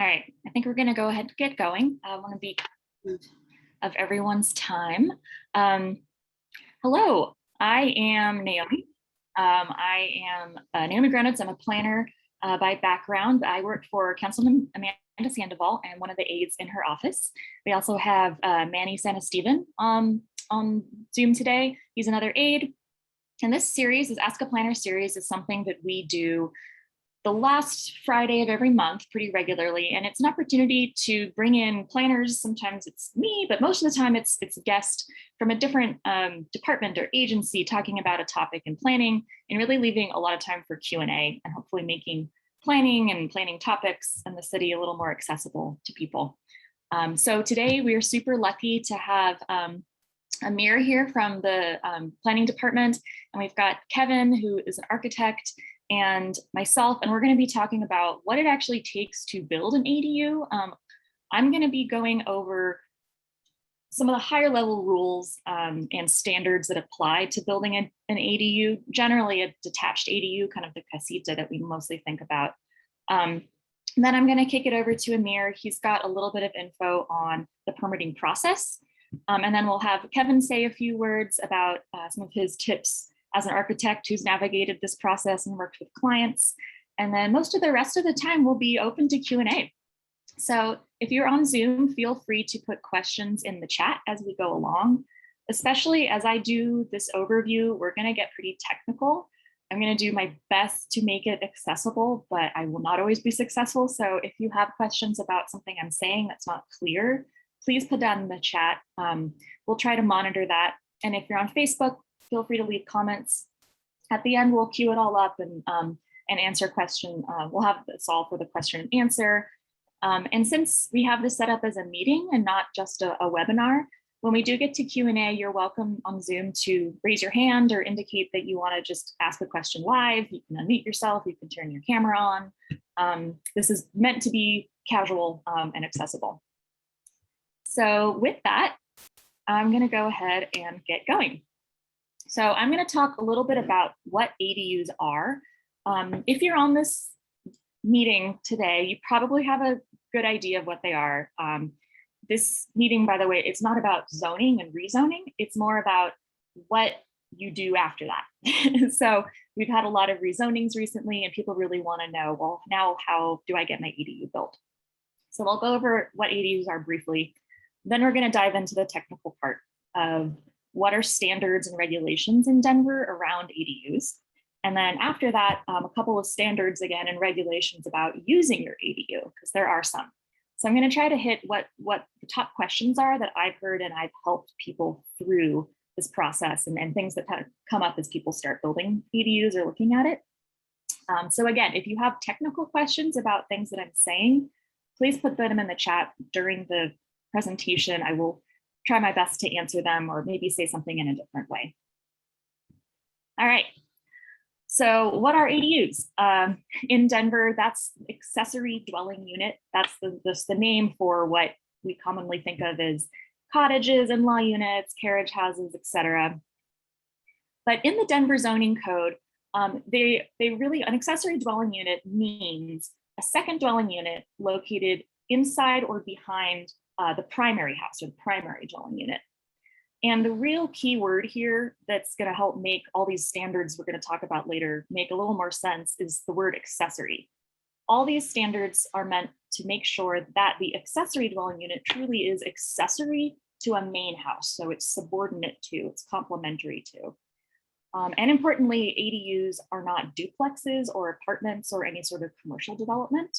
All right, I think we're going to go ahead and get going. I want to be of everyone's time. Hello, I am Naomi. I am Naomi Grunditz. I'm a planner by background. I work for Councilwoman Amanda Sandoval and one of the aides in her office. We also have Manny Sanesteven on Zoom today. He's another aide. And this series, this Ask a Planner series, is something that we do the last Friday of every month pretty regularly. And it's an opportunity to bring in planners. Sometimes it's me, but most of the time it's a guest from a different department or agency talking about a topic in planning and really leaving a lot of time for Q&A and hopefully making planning and planning topics in the city a little more accessible to people. So today we are super lucky to have Amir here from the planning department, and we've got Kevin, who is an architect, and myself, and we're going to be talking about what it actually takes to build an ADU. I'm going to be going over some of the higher level rules and standards that apply to building an ADU, generally a detached ADU, kind of the casita that we mostly think about. And then I'm going to kick it over to Amir. He's got a little bit of info on the permitting process. And then we'll have Kevin say a few words about some of his tips as an architect who's navigated this process and worked with clients. And then most of the rest of the time will be open to Q&A. So if you're on Zoom, feel free to put questions in the chat as we go along. Especially as I do this overview, we're going to get pretty technical. I'm going to do my best to make it accessible, but I will not always be successful. So if you have questions about something I'm saying that's not clear, please put that in the chat. We'll try to monitor that. And if you're on Facebook, feel free to leave comments. At the end, we'll queue it all up and answer question. We'll have this all for the question and answer. And since we have this set up as a meeting and not just a webinar, when we do get to Q&A, you're welcome on Zoom to raise your hand or indicate that you want to just ask a question live. You can unmute yourself, you can turn your camera on. This is meant to be casual and accessible. So with that, I'm going to go ahead and get going. So I'm going to talk a little bit about what ADUs are. If you're on this meeting today, you probably have a good idea of what they are. This meeting, by the way, it's not about zoning and rezoning. It's more about what you do after that. So we've had a lot of rezonings recently, and people really want to know, well, now how do I get my ADU built? So I'll go over what ADUs are briefly. Then we're going to dive into the technical part of what are standards and regulations in Denver around ADUs. And then after that, a couple of standards again and regulations about using your ADU, because there are some. So I'm going to try to hit what the top questions are that I've heard and I've helped people through this process and things that kind of come up as people start building ADUs or looking at it. So again, if you have technical questions about things that I'm saying, please put them in the chat during the presentation. I will try my best to answer them or maybe say something in a different way. All right. So what are ADUs? In Denver, that's accessory dwelling unit. That's the name for what we commonly think of as cottages, in-law units, carriage houses, etc. But in the Denver zoning code, they really, an accessory dwelling unit means a second dwelling unit located inside or behind the primary house or the primary dwelling unit. And the real key word here that's going to help make all these standards we're going to talk about later make a little more sense is the word accessory. All these standards are meant to make sure that the accessory dwelling unit truly is accessory to a main house. So it's subordinate to, it's complementary to. And importantly, ADUs are not duplexes or apartments or any sort of commercial development.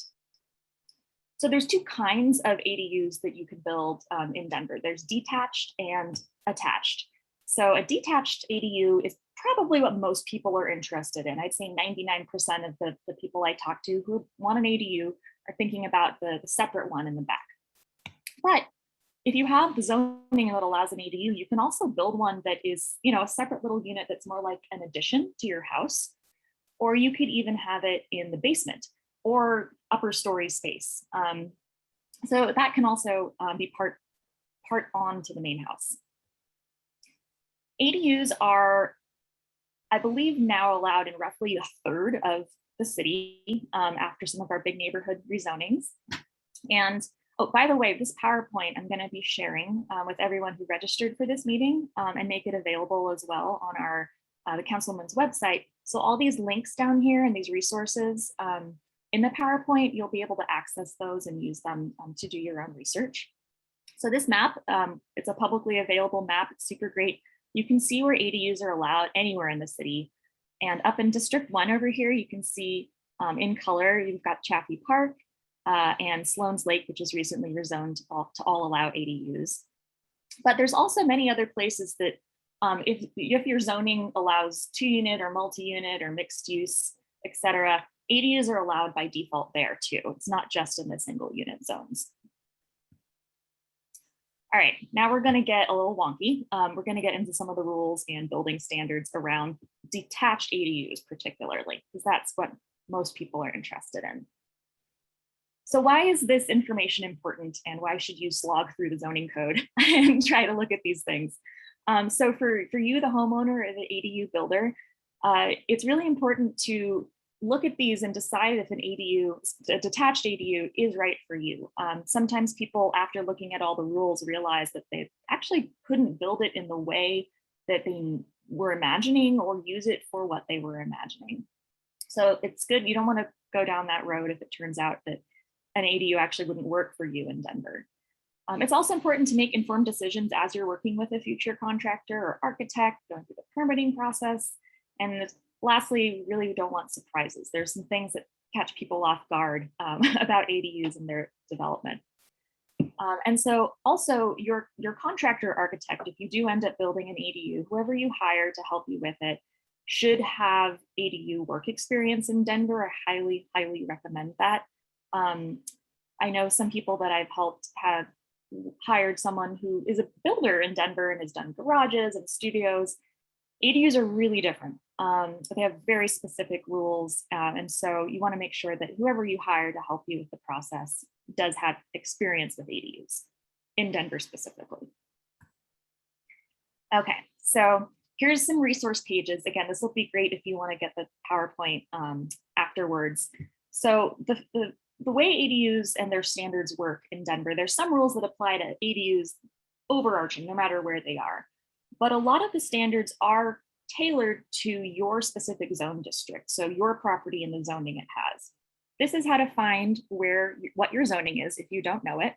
So there's two kinds of ADUs that you can build in Denver. There's detached and attached. So a detached ADU is probably what most people are interested in. I'd say 99% of the people I talk to who want an ADU are thinking about the separate one in the back. But if you have the zoning that allows an ADU, you can also build one that is, a separate little unit that's more like an addition to your house, or you could even have it in the basement or upper story space. So that can also be part on to the main house. ADUs are, I believe, now allowed in roughly a third of the city after some of our big neighborhood rezonings. And oh, by the way, this PowerPoint I'm going to be sharing with everyone who registered for this meeting and make it available as well on our the Councilwoman's website. So all these links down here and these resources in the PowerPoint, you'll be able to access those and use them to do your own research. So this map, it's a publicly available map. It's super great. You can see where ADUs are allowed anywhere in the city. And up in District 1 over here, you can see in color, you've got Chaffee Park and Sloan's Lake, which is recently rezoned to all allow ADUs. But there's also many other places that if your zoning allows 2-unit or multi-unit or mixed use, et cetera, ADUs are allowed by default there too. It's not just in the single unit zones. All right, now we're going to get a little wonky. We're going to get into some of the rules and building standards around detached ADUs particularly, because that's what most people are interested in. So why is this information important and why should you slog through the zoning code and try to look at these things? So for you, the homeowner or the ADU builder, it's really important to look at these and decide if an ADU, a detached ADU, is right for you. Sometimes people, after looking at all the rules, realize that they actually couldn't build it in the way that they were imagining or use it for what they were imagining. So it's good, you don't want to go down that road if it turns out that an ADU actually wouldn't work for you in Denver. It's also important to make informed decisions as you're working with a future contractor or architect, going through the permitting process. And lastly, really don't want surprises. There's some things that catch people off guard about ADUs and their development. And so also your contractor or architect, if you do end up building an ADU, whoever you hire to help you with it should have ADU work experience in Denver. I highly, highly recommend that. I know some people that I've helped have hired someone who is a builder in Denver and has done garages and studios. ADUs are really different. They have very specific rules. And so you want to make sure that whoever you hire to help you with the process does have experience with ADUs in Denver specifically. Okay, so here's some resource pages. Again, this will be great if you want to get the PowerPoint afterwards. So the way ADUs and their standards work in Denver, there's some rules that apply to ADUs overarching, no matter where they are. But a lot of the standards are tailored to your specific zone district, so your property and the zoning it has. This is how to find what your zoning is if you don't know it.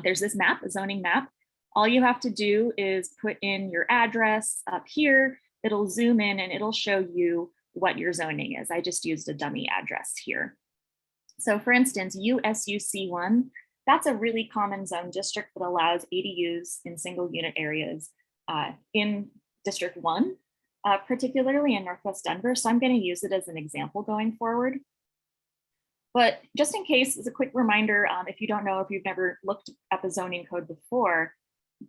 There's this map, a zoning map. All you have to do is put in your address up here. It'll zoom in and it'll show you what your zoning is. I just used a dummy address here. So for instance, USUC1, that's a really common zone district that allows ADUs in single unit areas in District 1, particularly in Northwest Denver. So I'm going to use it as an example going forward. But just in case, as a quick reminder, if you don't know, if you've never looked at the zoning code before,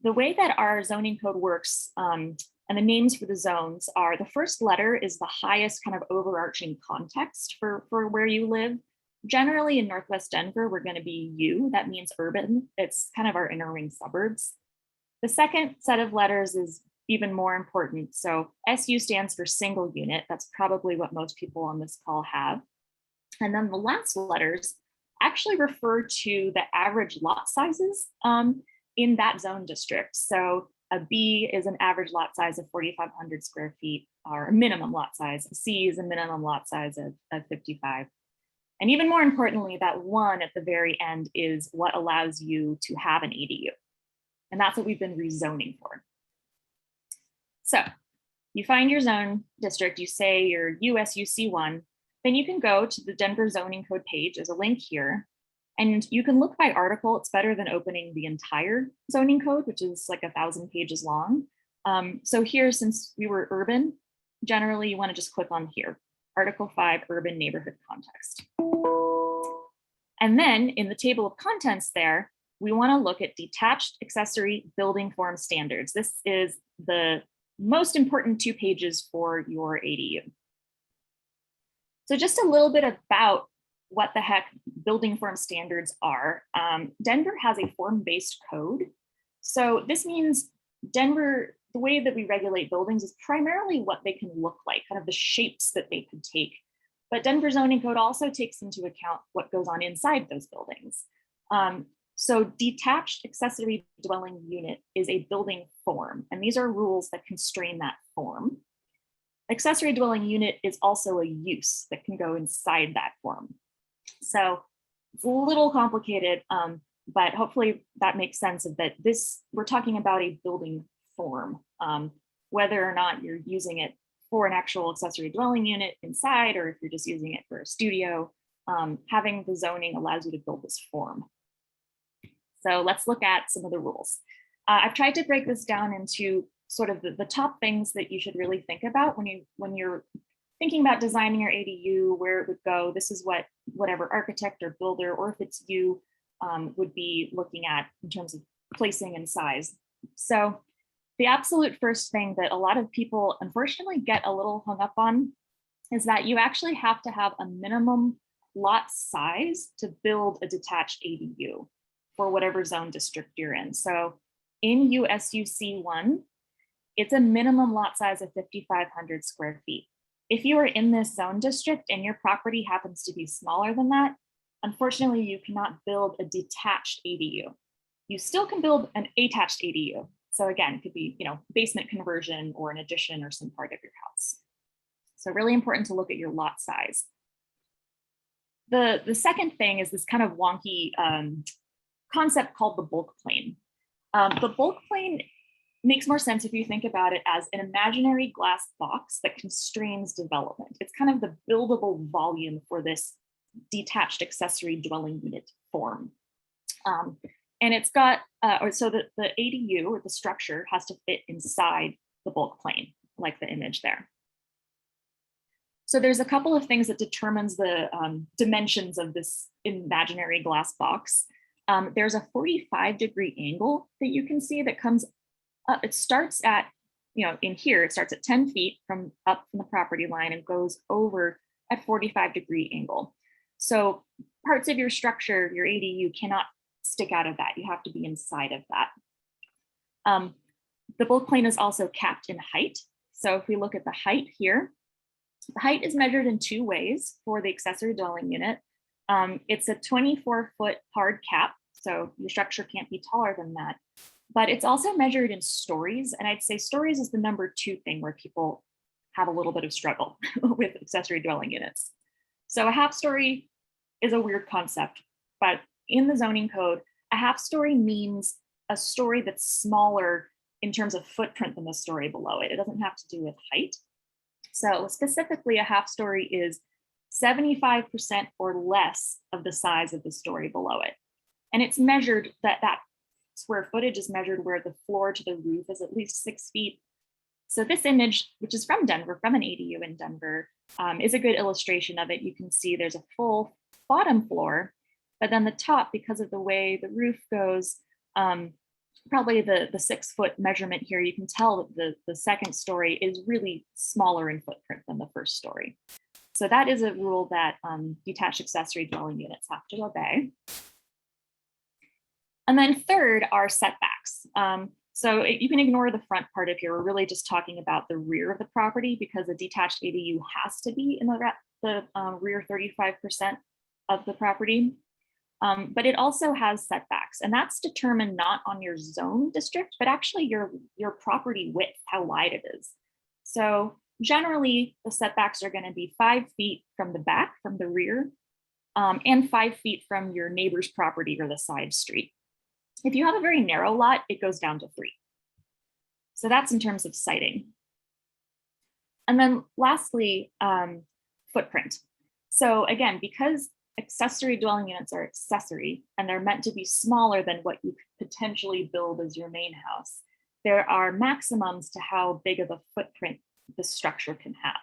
the way that our zoning code works and the names for the zones are, the first letter is the highest kind of overarching context for where you live. Generally in Northwest Denver, we're going to be U, that means urban. It's kind of our inner ring suburbs. The second set of letters is even more important. So SU stands for single unit. That's probably what most people on this call have. And then the last letters actually refer to the average lot sizes in that zone district. So a B is an average lot size of 4,500 square feet, or a minimum lot size. A C is a minimum lot size of 55. And even more importantly, that 1 at the very end is what allows you to have an ADU. And that's what we've been rezoning for. So you find your zone district, you say your USUC1, then you can go to the Denver zoning code page. There's a link here. And you can look by article. It's better than opening the entire zoning code, which is like 1,000 pages long. So here, since we were urban, generally you want to just click on here, Article 5, Urban Neighborhood Context. And then in the table of contents there, we want to look at detached accessory building form standards. This is the most important 2 pages for your ADU. So just a little bit about what the heck building form standards are. Denver has a form-based code. So this means Denver, the way that we regulate buildings is primarily what they can look like, kind of the shapes that they could take. But Denver zoning code also takes into account what goes on inside those buildings. So detached accessory dwelling unit is a building form, and these are rules that constrain that form. Accessory dwelling unit is also a use that can go inside that form. So it's a little complicated, but hopefully that makes sense of that we're talking about a building form, whether or not you're using it for an actual accessory dwelling unit inside, or if you're just using it for a studio, having the zoning allows you to build this form. So let's look at some of the rules. I've tried to break this down into sort of the top things that you should really think about when you're thinking about designing your ADU, where it would go. This is what whatever architect or builder, or if it's you, would be looking at in terms of placing and size. So the absolute first thing that a lot of people unfortunately get a little hung up on is that you actually have to have a minimum lot size to build a detached ADU for whatever zone district you're in. So in USUC 1, it's a minimum lot size of 5,500 square feet. If you are in this zone district and your property happens to be smaller than that, unfortunately, you cannot build a detached ADU. You still can build an attached ADU. So again, it could be, basement conversion or an addition or some part of your house. So really important to look at your lot size. The second thing is this kind of wonky concept called the bulk plane. The bulk plane makes more sense if you think about it as an imaginary glass box that constrains development. It's kind of the buildable volume for this detached accessory dwelling unit form. And it's got, so the ADU or the structure has to fit inside the bulk plane, like the image there. So there's a couple of things that determines the dimensions of this imaginary glass box. There's a 45-degree angle that you can see that comes up. It starts at, in here, it starts at 10 feet from up from the property line and goes over at 45-degree angle. So parts of your structure, your ADU, cannot stick out of that. You have to be inside of that. The bulk plane is also capped in height. So if we look at the height here, the height is measured in two ways for the accessory dwelling unit. It's a 24-foot hard cap, so your structure can't be taller than that. But it's also measured in stories, and I'd say stories is the number 2 thing where people have a little bit of struggle with accessory dwelling units. So a half story is a weird concept, but in the zoning code, a half story means a story that's smaller in terms of footprint than the story below it. It doesn't have to do with height. So specifically, a half story is 75% or less of the size of the story below it. And it's measured that square footage is measured where the floor to the roof is at least 6 feet. So this image, which is from Denver, from an ADU in Denver, is a good illustration of it. You can see there's a full bottom floor, but then the top, because of the way the roof goes, probably the 6-foot measurement here, you can tell that the second story is really smaller in footprint than the first story. So that is a rule that detached accessory dwelling units have to obey. And then third are setbacks. So you can ignore the front part of here. We're really just talking about the rear of the property because a detached ADU has to be in the rear 35% of the property. But it also has setbacks, and that's determined not on your zone district, but actually your property width, how wide it is. So generally, the setbacks are going to be 5 feet from the back, from the rear, and 5 feet from your neighbor's property or the side street. If you have a very narrow lot, it goes down to 3. So that's in terms of siting. And then lastly, footprint. So again, because accessory dwelling units are accessory and they're meant to be smaller than what you could potentially build as your main house, there are maximums to how big of a footprint the structure can have.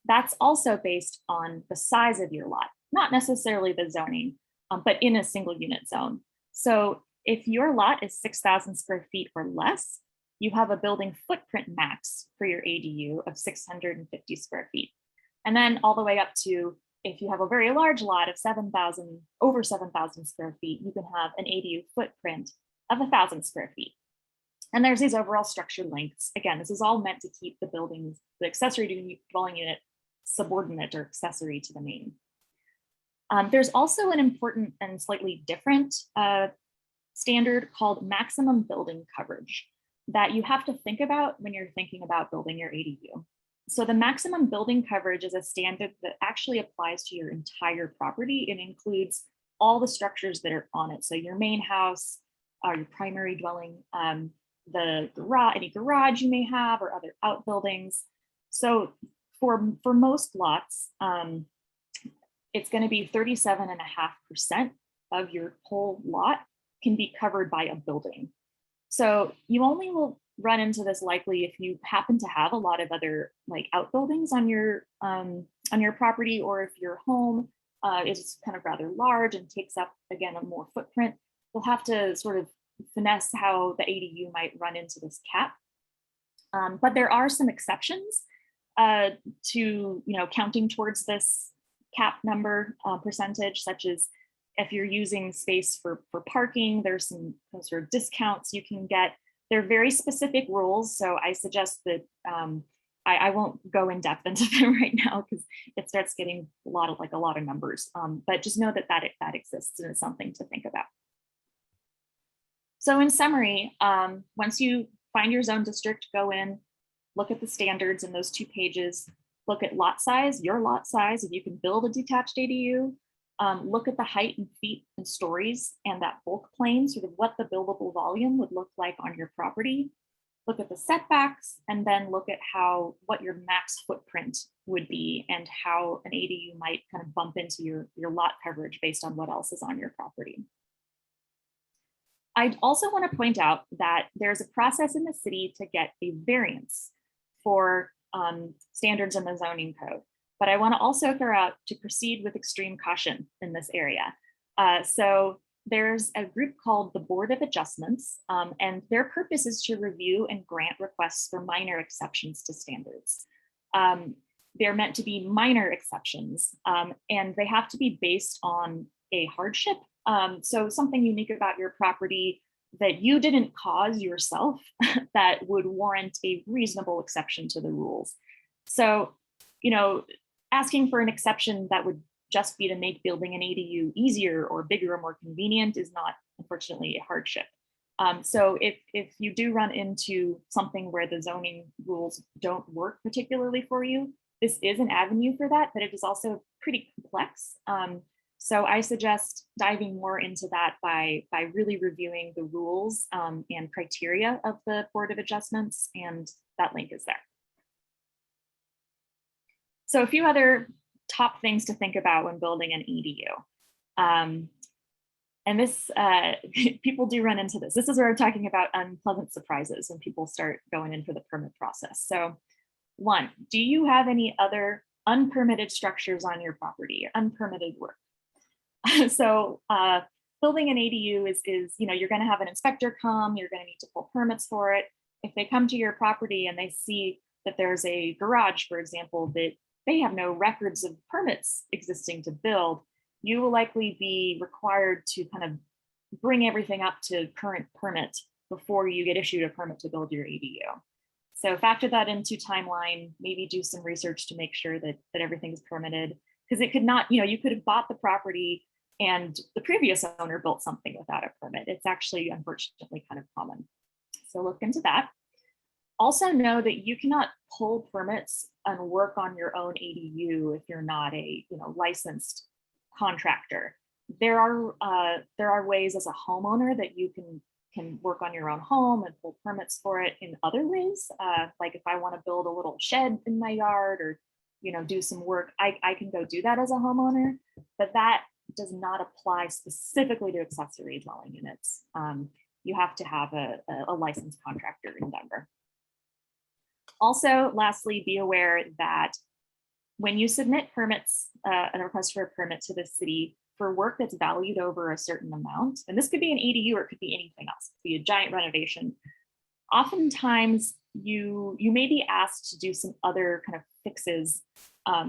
That's also based on the size of your lot, not necessarily the zoning, but in a single unit zone. So if your lot is 6,000 square feet or less, you have a building footprint max for your ADU of 650 square feet. And then all the way up to, if you have a very large lot of over 7,000 square feet, you can have an ADU footprint of 1,000 square feet. And there's these overall structure lengths. Again, this is all meant to keep the accessory dwelling unit subordinate or accessory to the main. There's also an important and slightly different standard called maximum building coverage that you have to think about when you're thinking about building your ADU. So the maximum building coverage is a standard that actually applies to your entire property. It includes all the structures that are on it. So your main house, your primary dwelling, the garage, any garage you may have, or other outbuildings. So for most lots, it's going to be 37.5% of your whole lot can be covered by a building. So you only will run into this likely if you happen to have a lot of other like outbuildings on your property, or if your home is kind of rather large and takes up, again, a more footprint. You'll have to sort of finesse how the ADU might run into this cap. But there are some exceptions to counting towards this cap number percentage, such as if you're using space for parking, there's some sort of discounts you can get. They're very specific rules, so I suggest that I won't go in depth into them right now because it starts getting a lot of numbers. But just know that exists and it's something to think about. So in summary, once you find your zone district, go in, look at the standards in those 2 pages, look at lot size, your lot size, if you can build a detached ADU, look at the height in feet and stories and that bulk plane, sort of what the buildable volume would look like on your property. Look at the setbacks, and then look at what your max footprint would be and how an ADU might kind of bump into your lot coverage based on what else is on your property. I also want to point out that there's a process in the city to get a variance for standards in the zoning code. But I want to also throw out to proceed with extreme caution in this area. So there's a group called the Board of Adjustments, and their purpose is to review and grant requests for minor exceptions to standards. They're meant to be minor exceptions, and they have to be based on a hardship. So something unique about your property that you didn't cause yourself that would warrant a reasonable exception to the rules. So, asking for an exception that would just be to make building an ADU easier or bigger or more convenient is not, unfortunately, a hardship. So if you do run into something where the zoning rules don't work particularly for you, this is an avenue for that, but it is also pretty complex. So I suggest diving more into that by really reviewing the rules and criteria of the Board of Adjustments, and that link is there. So a few other top things to think about when building an EDU. And this, people do run into this. This is where I'm talking about unpleasant surprises when people start going in for the permit process. So 1, do you have any other unpermitted structures on your property, unpermitted work? So building an ADU is you're going to have an inspector come, you're going to need to pull permits for it. If they come to your property and they see that there's a garage, for example, that they have no records of permits existing to build, you will likely be required to kind of bring everything up to current permit before you get issued a permit to build your ADU. So factor that into timeline, maybe do some research to make sure that everything is permitted, because it could not, you could have bought the property and the previous owner built something without a permit. It's actually, unfortunately, kind of common. So look into that. Also know that you cannot pull permits and work on your own ADU if you're not a licensed contractor. There are ways as a homeowner that you can work on your own home and pull permits for it in other ways. Like if I want to build a little shed in my yard or do some work, I can go do that as a homeowner, but that does not apply specifically to accessory dwelling units. You have to have a licensed contractor in Denver. Also, lastly, be aware that when you submit permits, a request for a permit to the city for work that's valued over a certain amount, and this could be an ADU or it could be anything else, it could be a giant renovation, oftentimes you may be asked to do some other kind of fixes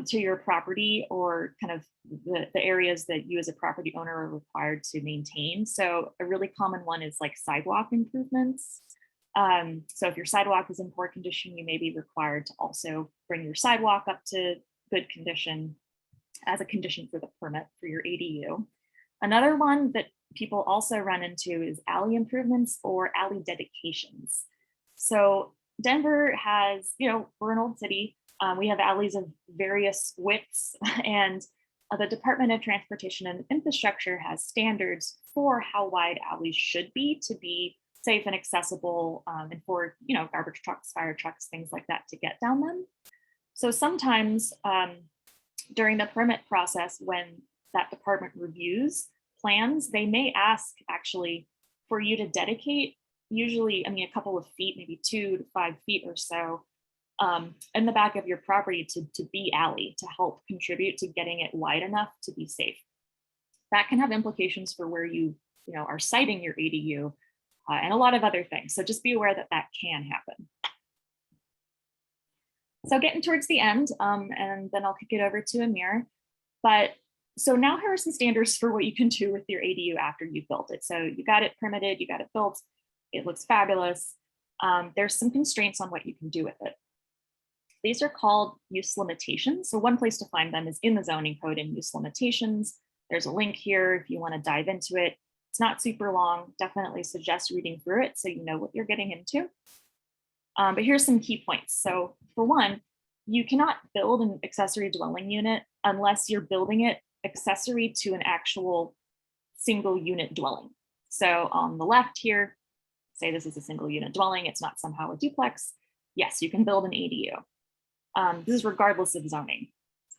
to your property or kind of the areas that you as a property owner are required to maintain. So a really common one is like sidewalk improvements. So if your sidewalk is in poor condition, you may be required to also bring your sidewalk up to good condition. as a condition for the permit for your ADU. Another one that people also run into is alley improvements or alley dedications. So Denver has, we're an old city. We have alleys of various widths, and the Department of Transportation and Infrastructure has standards for how wide alleys should be to be safe and accessible, and for garbage trucks, fire trucks, things like that to get down them. So sometimes during the permit process, when that department reviews plans, they may ask actually for you to dedicate, usually, a couple of feet, maybe 2 to 5 feet or so, in the back of your property to be alley, to help contribute to getting it wide enough to be safe. That can have implications for where you are siting your ADU, and a lot of other things. So just be aware that that can happen. So getting towards the end, and then I'll kick it over to Amir. But so now here are some standards for what you can do with your ADU after you've built it. So you got it permitted, you got it built, it looks fabulous. There's some constraints on what you can do with it. These are called use limitations. So one place to find them is in the zoning code in use limitations. There's a link here if you want to dive into it. It's not super long. Definitely suggest reading through it so you know what you're getting into. But here's some key points. So for one, you cannot build an accessory dwelling unit unless you're building it accessory to an actual single unit dwelling. So on the left here, say this is a single unit dwelling, it's not somehow a duplex. Yes, you can build an ADU. This is regardless of zoning.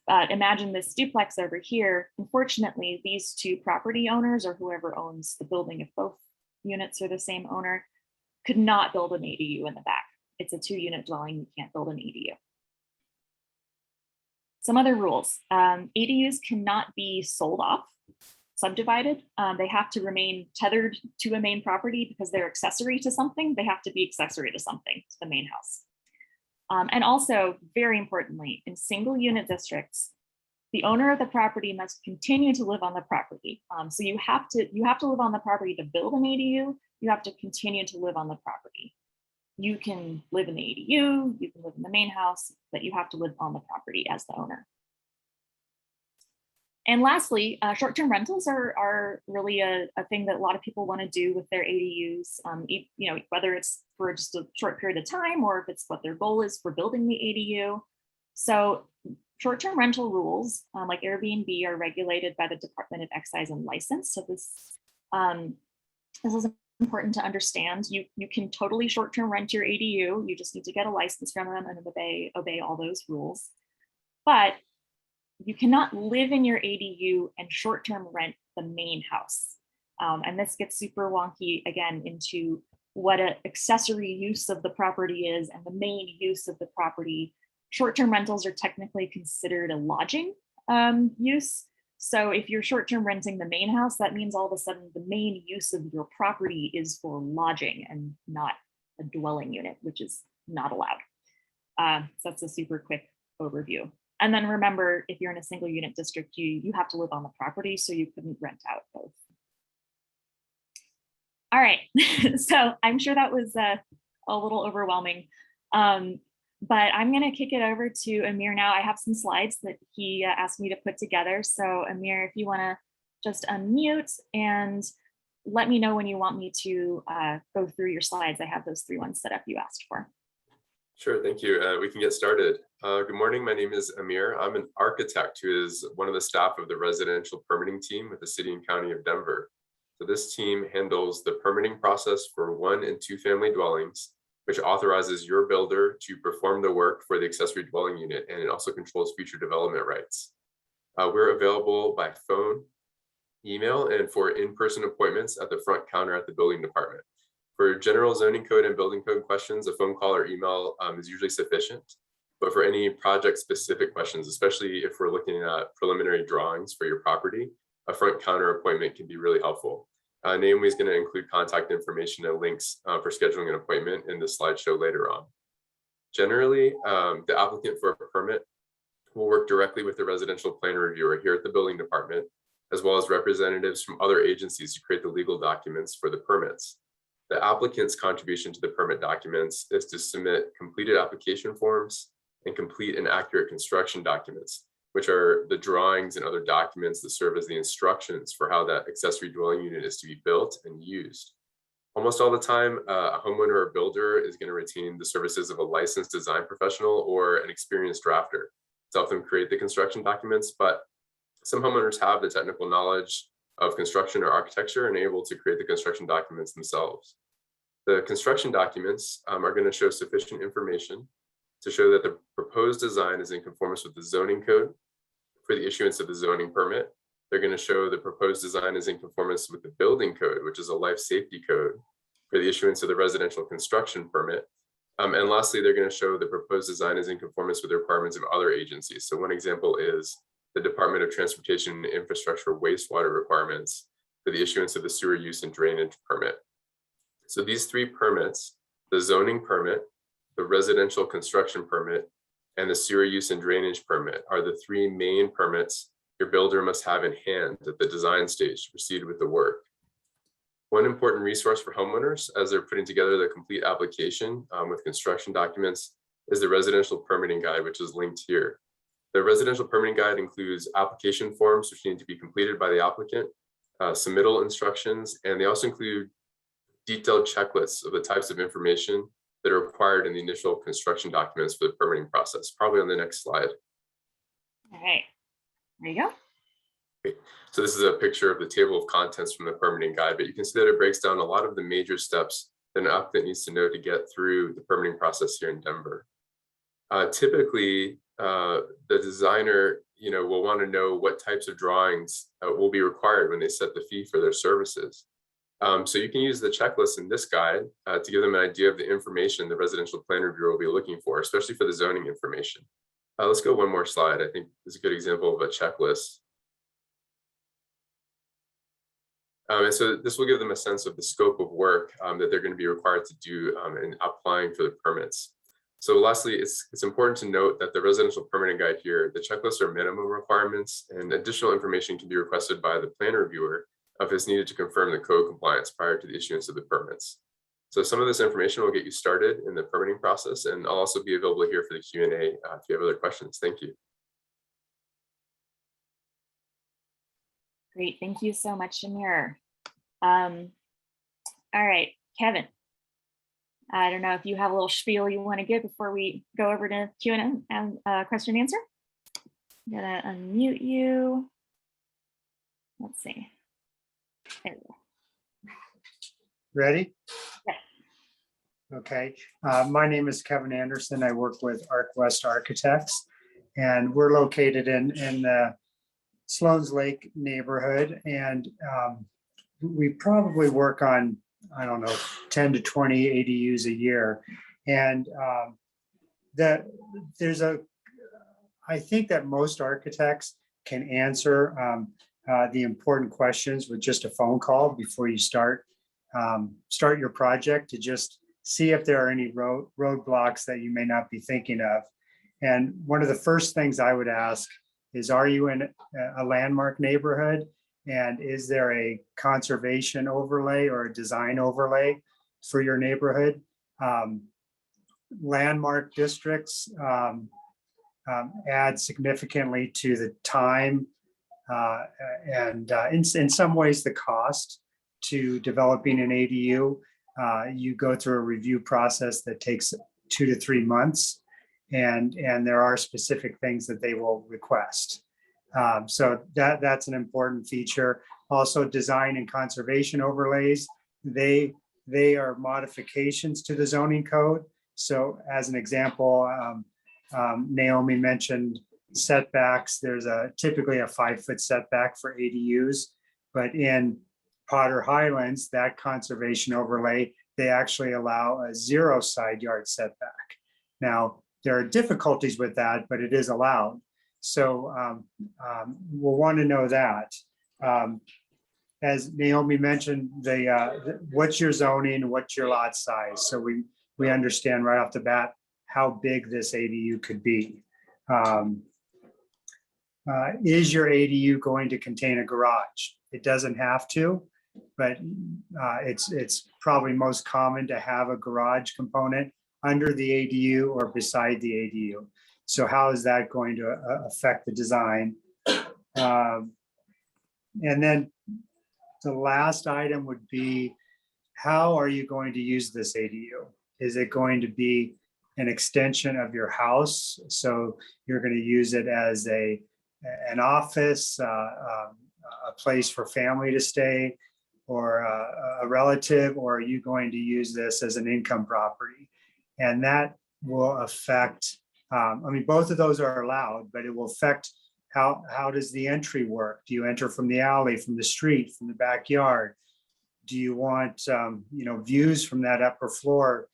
But imagine this duplex over here. Unfortunately, these two property owners, or whoever owns the building, if both units are the same owner, could not build an ADU in the back. It's a 2-unit dwelling, you can't build an ADU. Some other rules. ADUs cannot be sold off, subdivided. They have to remain tethered to a main property because they're accessory to something. They have to be accessory to something, to the main house. And also, very importantly, in single unit districts, the owner of the property must continue to live on the property. So you have to live on the property to build an ADU. You have to continue to live on the property. You can live in the ADU, you can live in the main house, but you have to live on the property as the owner. And lastly, short-term rentals are really a thing that a lot of people want to do with their ADUs, whether it's for just a short period of time or if it's what their goal is for building the ADU. So short-term rental rules, like Airbnb, are regulated by the Department of Excise and License. So this is important to understand. You can totally short-term rent your ADU. You just need to get a license from them and obey all those rules. But you cannot live in your ADU and short-term rent the main house. And this gets super wonky again into what an accessory use of the property is and the main use of the property. Short-term rentals are technically considered a lodging use. So if you're short-term renting the main house, that means all of a sudden the main use of your property is for lodging and not a dwelling unit, which is not allowed. So that's a super quick overview. And then remember, if you're in a single unit district, you have to live on the property, so you couldn't rent out both. All right, so I'm sure that was a little overwhelming, but I'm gonna kick it over to Amir now. I have some slides that he asked me to put together. So Amir, if you wanna just unmute and let me know when you want me to go through your slides. I have those 3 ones set up you asked for. Sure, thank you. We can get started. Good morning, my name is Amir. I'm an architect who is one of the staff of the residential permitting team with the City and County of Denver. So this team handles the permitting process for 1 and 2 family dwellings, which authorizes your builder to perform the work for the accessory dwelling unit, and it also controls future development rights. We're available by phone, email, and for in-person appointments at the front counter at the building department. For general zoning code and building code questions, a phone call or email is usually sufficient. But for any project specific questions, especially if we're looking at preliminary drawings for your property, a front counter appointment can be really helpful. Naomi is going to include contact information and links for scheduling an appointment in the slideshow later on. Generally, the applicant for a permit will work directly with the residential plan reviewer here at the building department, as well as representatives from other agencies to create the legal documents for the permits. The applicant's contribution to the permit documents is to submit completed application forms and complete and accurate construction documents. which are the drawings and other documents that serve as the instructions for how that accessory dwelling unit is to be built and used. Almost all the time, a homeowner or builder is going to retain the services of a licensed design professional or an experienced drafter to help them create the construction documents, but some homeowners have the technical knowledge of construction or architecture and are able to create the construction documents themselves. The construction documents are going to show sufficient information to show that the proposed design is in conformance with the zoning code for the issuance of the zoning permit. They're going to show the proposed design is in conformance with the building code, which is a life safety code, for the issuance of the residential construction permit. And lastly, they're going to show the proposed design is in conformance with the requirements of other agencies. So one example is the Department of Transportation and Infrastructure wastewater requirements for the issuance of the sewer use and drainage permit. So these three permits, the zoning permit, the residential construction permit, and the sewer use and drainage permit, are the three main permits your builder must have in hand at the design stage to proceed with the work. One important resource for homeowners as they're putting together the complete application with construction documents is the residential permitting guide, which is linked here. The residential permitting guide includes application forms which need to be completed by the applicant, submittal instructions, and they also include detailed checklists of the types of information that are required in the initial construction documents for the permitting process, probably on the next slide. All right, there you go. Okay. So this is a picture of the table of contents from the permitting guide, but you can see that it breaks down a lot of the major steps that an applicant needs to know to get through the permitting process here in Denver. Typically, the designer, will want to know what types of drawings will be required when they set the fee for their services. So you can use the checklist in this guide to give them an idea of the information the residential plan reviewer will be looking for, especially for the zoning information. Let's go one more slide. I think this is a good example of a checklist. And so this will give them a sense of the scope of work that they're going to be required to do in applying for the permits. So lastly, it's important to note that the residential permitting guide here, the checklists are minimum requirements, and additional information can be requested by the plan reviewer if it's needed to confirm the code compliance prior to the issuance of the permits. So some of this information will get you started in the permitting process, and I'll also be available here for the Q&A if you have other questions. Thank you. Great, thank you so much, Amir. All right, Kevin. I don't know if you have a little spiel you want to give before we go over to Q&A and question and answer. I'm gonna unmute you. Let's see. There we go. Ready? Yes. Okay. My name is Kevin Anderson. I work with ArcWest Architects, and we're located in the Sloan's Lake neighborhood. And we probably work on, I don't know, 10 to 20 ADUs a year. And I think that most architects can answer the important questions with just a phone call before you start your project, to just see if there are any roadblocks that you may not be thinking of. And one of the first things I would ask is, are you in a landmark neighborhood? And is there a conservation overlay or a design overlay for your neighborhood? Landmark districts add significantly to the time and in some ways the cost to developing an ADU. You go through a review process that takes 2 to 3 months, and there are specific things that they will request. So that's an important feature. Also, design and conservation overlays, they are modifications to the zoning code. So as an example, Naomi mentioned setbacks. There's typically a 5-foot setback for ADUs, but in Potter Highlands, that conservation overlay, they actually allow a 0 side yard setback. Now, there are difficulties with that, but it is allowed. So we'll want to know that. As Naomi mentioned, what's your zoning, what's your lot size? So we understand right off the bat how big this ADU could be. Is your ADU going to contain a garage? It doesn't have to, but it's probably most common to have a garage component under the ADU or beside the ADU. So how is that going to affect the design? And then the last item would be, how are you going to use this ADU? Is it going to be an extension of your house? So you're going to use it as an office, a place for family to stay, or a relative, or are you going to use this as an income property? And that will affect, I mean, both of those are allowed, but it will affect how does the entry work? Do you enter from the alley, from the street, from the backyard? Do you want, views from that upper floor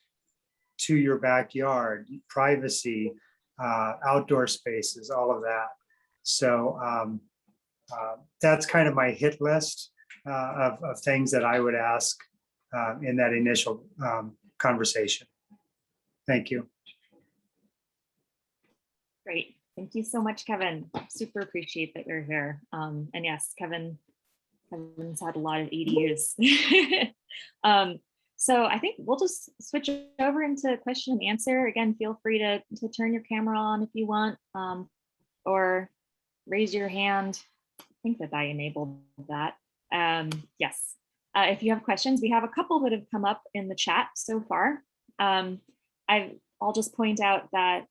to your backyard, privacy, outdoor spaces, all of that. So that's kind of my hit list of things that I would ask in that initial conversation. Thank you. Great. Thank you so much, Kevin. Super appreciate that you're here. And yes, Kevin's had a lot of ADUs. So I think we'll just switch over into question and answer. Again, feel free to turn your camera on if you want, or raise your hand. I think that I enabled that. Yes, if you have questions, we have a couple that have come up in the chat so far. I'll just point out that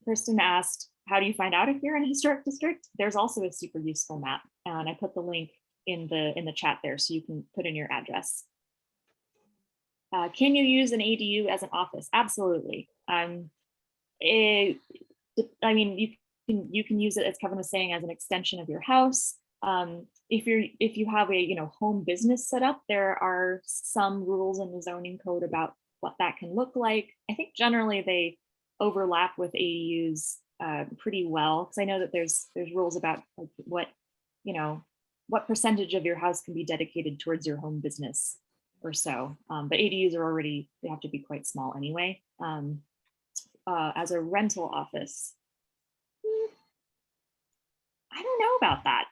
Kristen asked, how do you find out if you're in a historic district? There's also a super useful map, and I put the link in the chat there so you can put in your address. Can you use an ADU as an office? Absolutely. I mean, you can use it, as Kevin was saying, as an extension of your house. If you have a home business set up, there are some rules in the zoning code about what that can look like. I think generally they overlap with ADUs pretty well, because I know that there's rules about like what percentage of your house can be dedicated towards your home business or so. But ADUs are already, they have to be quite small anyway. As a rental office, I don't know about that.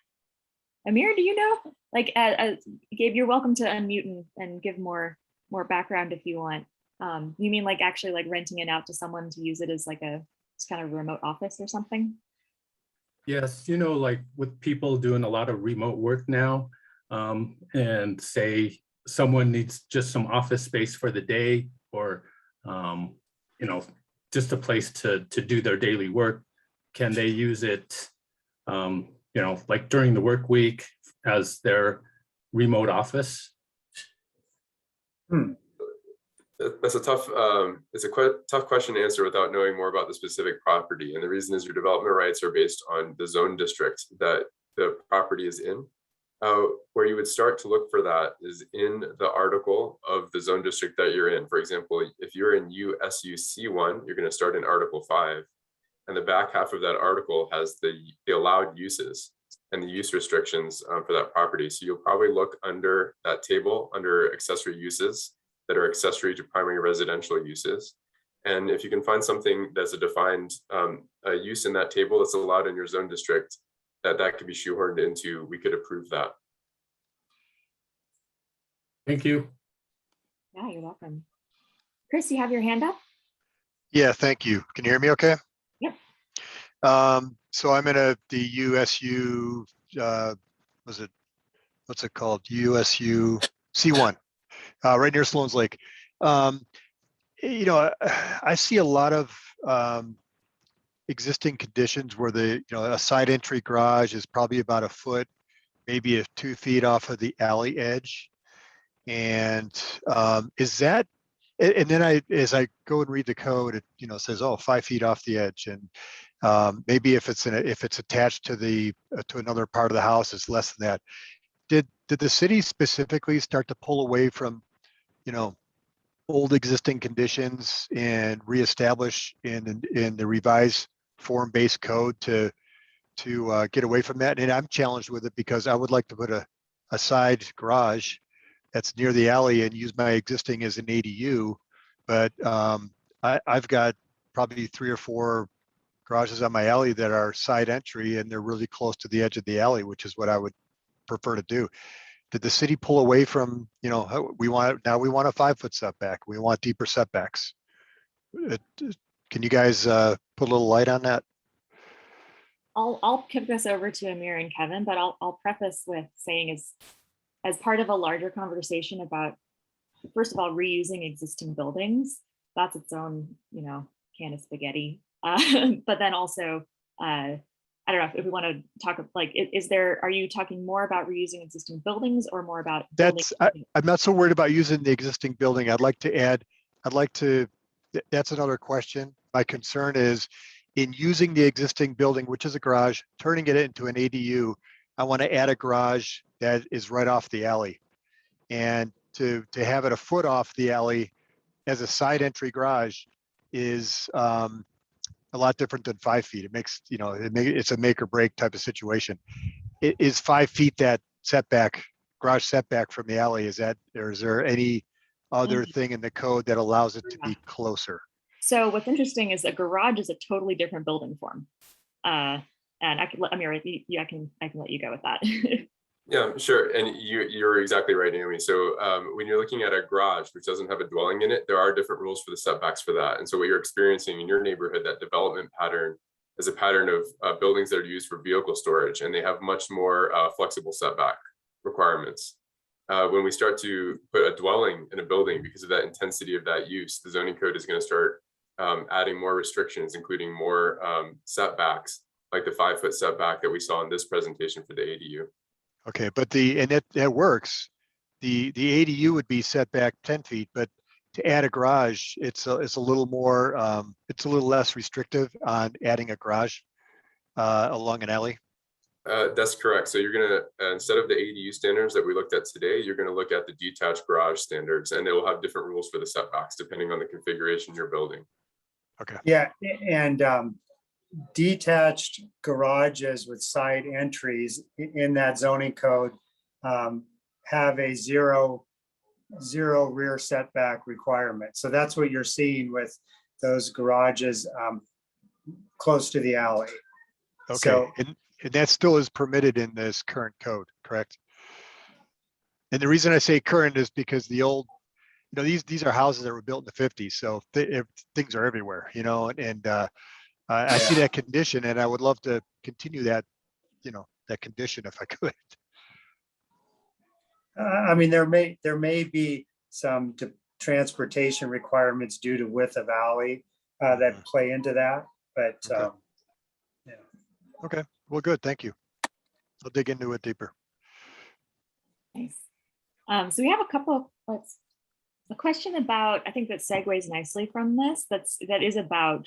Amir, do you know? Like, Gabe, you're welcome to unmute and give more background if you want. You mean like actually like renting it out to someone to use it as like a kind of remote office or something? Yes, like with people doing a lot of remote work now, and say someone needs just some office space for the day, or just a place to do their daily work. Can they use it, like during the work week as their remote office? That's it's a quite tough question to answer without knowing more about the specific property. And the reason is your development rights are based on the zone district that the property is in. Where you would start to look for that is in the article of the zone district that you're in. For example, if you're in USUC1, you're going to start in Article 5. And the back half of that article has the allowed uses and the use restrictions for that property. So you'll probably look under that table under accessory uses that are accessory to primary residential uses. And if you can find something that's a defined use in that table that's allowed in your zone district, that could be shoehorned into, we could approve that. Thank you. Yeah, you're welcome. Chris, you have your hand up? Yeah, thank you. Can you hear me okay? Yep. So I'm in the USU, what's it called? USU C1, right near Sloan's Lake. I see a lot of existing conditions where a side entry garage is probably about a foot, maybe 2 feet off of the alley edge. And is that, and then as I go and read the code, it says, 5 feet off the edge, and maybe if it's attached to another part of the house, it's less than that. Did the city specifically start to pull away from old existing conditions and reestablish in the revised form-based code to get away from that? And I'm challenged with it because I would like to put a side garage that's near the alley and use my existing as an ADU, but I've got probably 3 or 4 garages on my alley that are side entry, and they're really close to the edge of the alley, which is what I would prefer to do. Did the city pull away from, we want a 5-foot setback, we want deeper setbacks? Can you guys put a little light on that? I'll kick this over to Amir and Kevin, but I'll preface with saying as part of a larger conversation about, first of all, reusing existing buildings, that's its own, can of spaghetti. But then also, I don't know if we want to talk, like, are you talking more about reusing existing buildings or more about? I'm not so worried about using the existing building. That's another question. My concern is in using the existing building, which is a garage, turning it into an ADU, I want to add a garage that is right off the alley. And to have it a foot off the alley as a side entry garage is a lot different than 5 feet. It makes, it's a make or break type of situation. Is 5 feet that garage setback from the alley? Is there any other thing in the code that allows it to be closer? So what's interesting is a garage is a totally different building form. And I can let Amir, I can let you go with that. Yeah, sure. And you're exactly right, Naomi. So when you're looking at a garage which doesn't have a dwelling in it, there are different rules for the setbacks for that. And so what you're experiencing in your neighborhood, that development pattern is a pattern of buildings that are used for vehicle storage, and they have much more flexible setback requirements. When we start to put a dwelling in a building, because of that intensity of that use, the zoning code is going to start adding more restrictions, including more setbacks, like the 5 foot setback that we saw in this presentation for the ADU. Okay, but that works. The ADU would be set back 10 feet, but to add a garage, it's a little more, it's a little less restrictive on adding a garage along an alley. That's correct. So you're going to, instead of the ADU standards that we looked at today, you're going to look at the detached garage standards, and they will have different rules for the setbacks depending on the configuration you're building. Okay. Yeah, and detached garages with side entries in that zoning code have a zero rear setback requirement. So that's what you're seeing with those garages close to the alley. Okay, So, and that still is permitted in this current code, correct? And the reason I say current is because the old, these are houses that were built in the 50s, so things are everywhere, and I see that condition, and I would love to continue that, that condition if I could. I mean, there may be some transportation requirements due to width of alley that play into that, but Okay. yeah. Okay, well, good, thank you. I'll dig into it deeper. Nice. So we have a question about, I think that segues nicely from this. That is about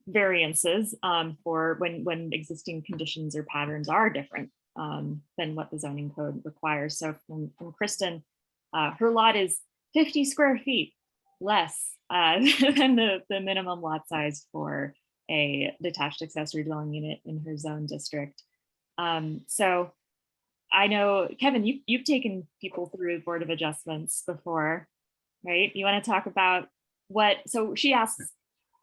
variances for when existing conditions or patterns are different than what the zoning code requires. So from Kristen, her lot is 50 square feet less than the minimum lot size for a detached accessory dwelling unit in her zone district. So I know, Kevin, you've taken people through Board of Adjustments before, right? You want to talk about so she asks,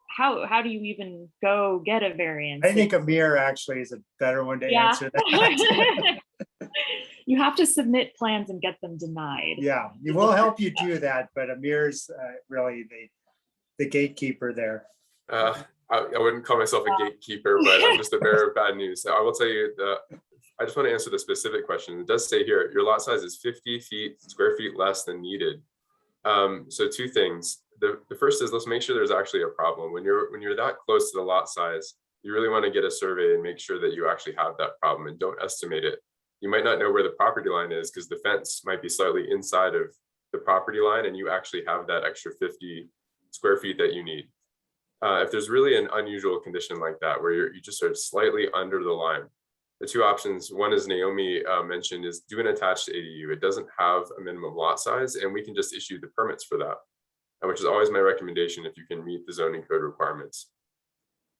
how do you even go get a variance? I think Amir actually is a better one to answer that. You have to submit plans and get them denied. Yeah, we'll help you do that, but Amir's really the gatekeeper there. I wouldn't call myself a gatekeeper, but I'm just a bearer of bad news. So I will tell you I just want to answer the specific question. It does say here, your lot size is 50 square feet less than needed. So two things. The first is, let's make sure there's actually a problem. When you're that close to the lot size, you really want to get a survey and make sure that you actually have that problem, and don't estimate it. You might not know where the property line is because the fence might be slightly inside of the property line, and you actually have that extra 50 square feet that you need. If there's really an unusual condition like that, where you just are slightly under the line, the two options, one, as Naomi mentioned, is do an attached ADU. It doesn't have a minimum lot size, and we can just issue the permits for that, which is always my recommendation if you can meet the zoning code requirements.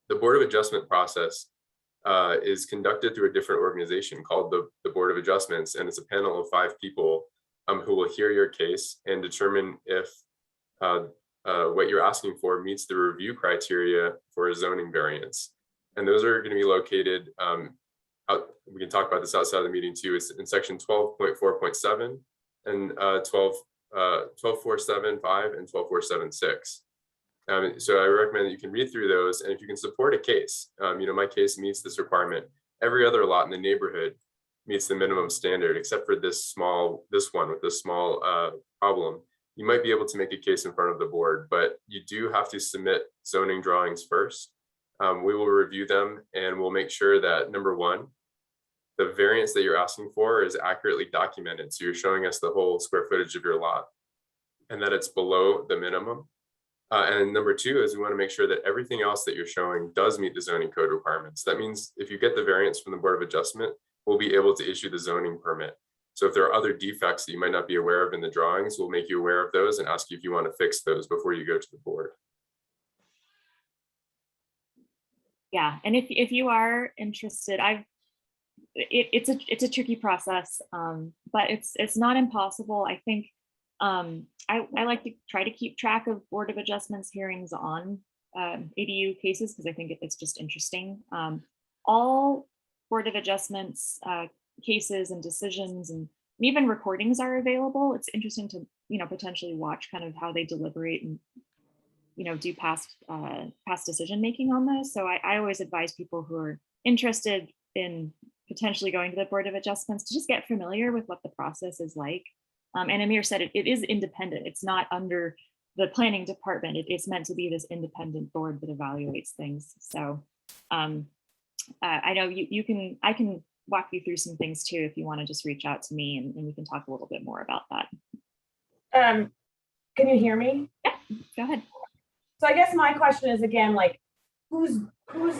The Board of Adjustment process is conducted through a different organization called the Board of Adjustments, and it's a panel of 5 people who will hear your case and determine if what you're asking for meets the review criteria for a zoning variance. And those are going to be located, we can talk about this outside of the meeting too, it's in section 12.4.7 and 12475 and 12476. So I recommend that you can read through those, and if you can support a case, my case meets this requirement. Every other lot in the neighborhood meets the minimum standard, except for this one with this small problem. You might be able to make a case in front of the board, but you do have to submit zoning drawings first. We will review them, and we'll make sure that, number one, the variance that you're asking for is accurately documented. So you're showing us the whole square footage of your lot and that it's below the minimum. And number two is we want to make sure that everything else that you're showing does meet the zoning code requirements. That means if you get the variance from the Board of Adjustment, we'll be able to issue the zoning permit. So if there are other defects that you might not be aware of in the drawings, we'll make you aware of those and ask you if you want to fix those before you go to the board. Yeah, and if you are interested, it's a tricky process, but it's not impossible. I think I like to try to keep track of Board of Adjustments hearings on ADU cases because I think it's just interesting. All Board of Adjustments cases and decisions and even recordings are available. It's interesting to potentially watch kind of how they deliberate and do past decision making on those. So I always advise people who are interested in potentially going to the Board of Adjustments to just get familiar with what the process is like. And Amir said it is independent. It's not under the planning department. It's meant to be this independent board that evaluates things. So I know I can walk you through some things too if you want to just reach out to me and we can talk a little bit more about that. Can you hear me? Yeah, go ahead. So I guess my question is again, like, who's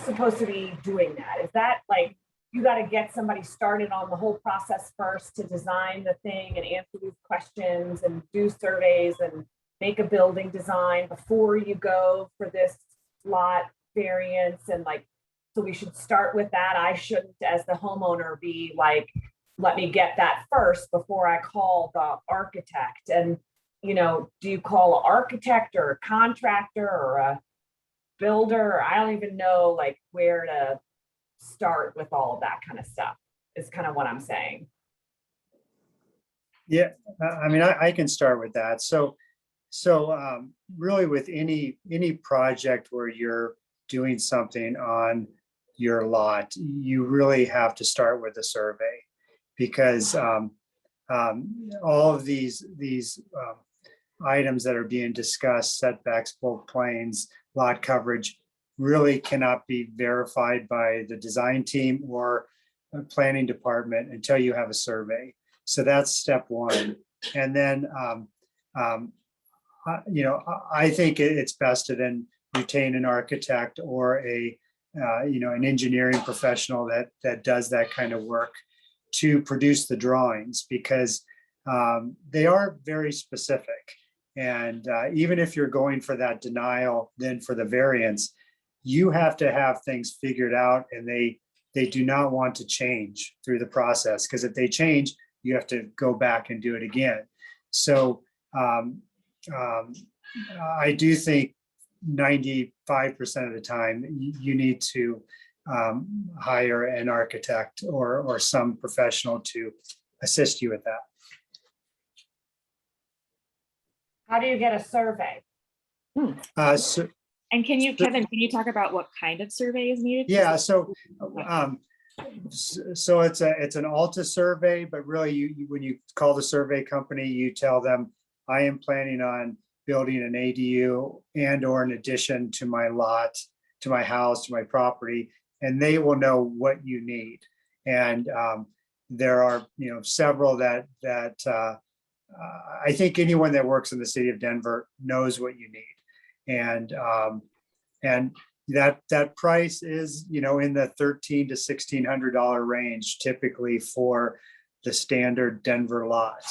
supposed to be doing that? Is that like, you got to get somebody started on the whole process first to design the thing and answer these questions and do surveys and make a building design before you go for this lot variance? And like, so we should start with that. I shouldn't, as the homeowner, be like, let me get that first before I call the architect. And do you call an architect or a contractor or a builder? I don't even know like where to start with all of that kind of stuff is kind of what I'm saying. Yeah, I mean, I can start with that. So really with any project where you're doing something on your lot, you really have to start with a survey because all of these items that are being discussed, setbacks, bulk planes, lot coverage, really cannot be verified by the design team or planning department until you have a survey. So that's step one. And then, I think it's best to then retain an architect or an engineering professional that does that kind of work to produce the drawings because they are very specific. And even if you're going for that denial, then for the variance, you have to have things figured out and they do not want to change through the process because if they change, you have to go back and do it again. So I do think 95% of the time you need to hire an architect or some professional to assist you with that. How do you get a survey? And Kevin, can you talk about what kind of survey is needed? Yeah, so it's an Alta survey, but really when you call the survey company, you tell them, I am planning on building an ADU and or an addition to my lot, to my house, to my property, and they will know what you need. And there are several that I think anyone that works in the city of Denver knows what you need. And that price is, in the $1,300 to $1,600 range, typically for the standard Denver lot.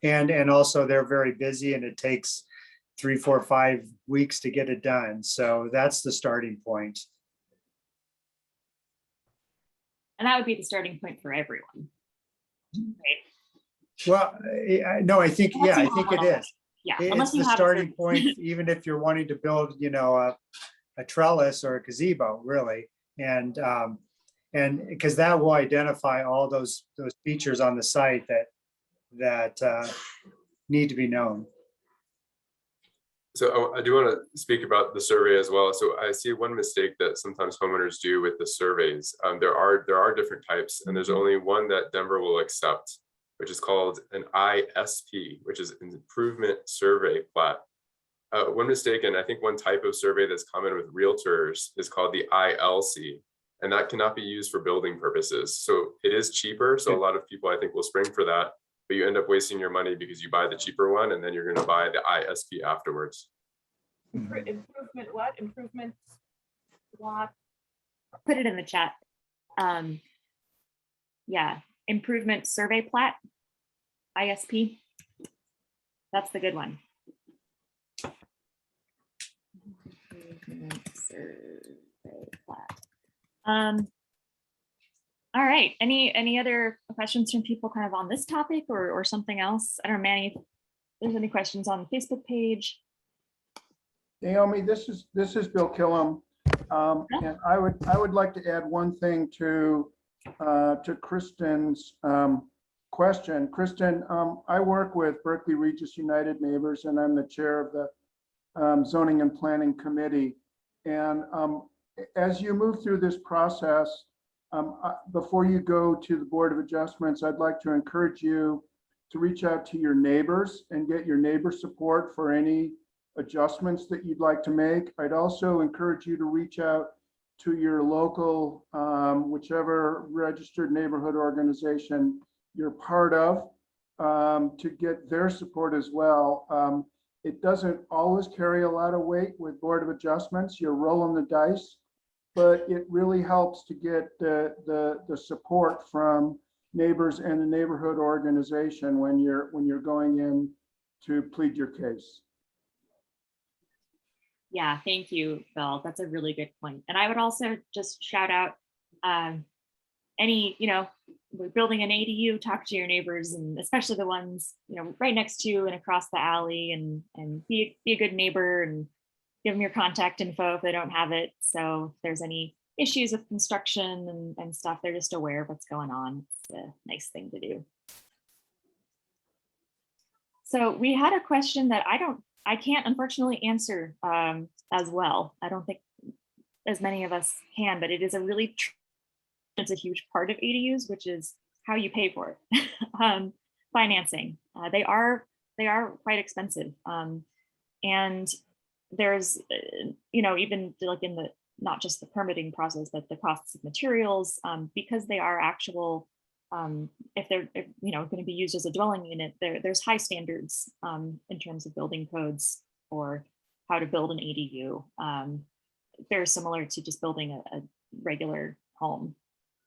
And also they're very busy and it takes 3, 4, 5 weeks to get it done. So that's the starting point. And that would be the starting point for everyone, right? Well, no, I think it is. Yeah, It's the starting point, even if you're wanting to build, a trellis or a gazebo, really. And because that will identify all those features on the site that need to be known. So I do want to speak about the survey as well. So I see one mistake that sometimes homeowners do with the surveys. There are different types, and there's only one that Denver will accept, which is called an ISP, which is an Improvement Survey Plat. One mistake, and I think one type of survey that's common with realtors is called the ILC, and that cannot be used for building purposes. So it is cheaper. So a lot of people, I think, will spring for that, but you end up wasting your money because you buy the cheaper one and then you're going to buy the ISP afterwards. Improvement, what? Improvement? What? Put it in the chat. Yeah, Improvement Survey Plat, ISP. That's the good one. Survey plat. All right. Any other questions from people kind of on this topic or something else? I don't know, Manny, if there's any questions on the Facebook page. Naomi, this is Bill Killam. And I would like to add one thing to Kristen's question. Kristen, I work with Berkeley Regis United Neighbors, and I'm the chair of the Zoning and Planning Committee. And as you move through this process, before you go to the Board of Adjustments, I'd like to encourage you to reach out to your neighbors and get your neighbor support for any adjustments that you'd like to make. I'd also encourage you to reach out to your local, whichever registered neighborhood organization you're part of, to get their support as well. It doesn't always carry a lot of weight with Board of Adjustments. You're rolling the dice, but it really helps to get the support from neighbors and the neighborhood organization when you're going in to plead your case. Yeah, thank you, Bill. That's a really good point. And I would also just shout out we're building an ADU, talk to your neighbors, and especially the ones, right next to and across the alley, and be a good neighbor and give them your contact info if they don't have it. So if there's any issues with construction and stuff, they're just aware of what's going on. It's a nice thing to do. So we had a question that I can't unfortunately answer as well. I don't think as many of us can, but it is it's a huge part of ADUs, which is how you pay for it. Financing. They are quite expensive. And there's, even like in the, not just the permitting process, but the costs of materials, because they are actual, if they're going to be used as a dwelling unit, there's high standards in terms of building codes for how to build an ADU. Very similar to just building a regular home.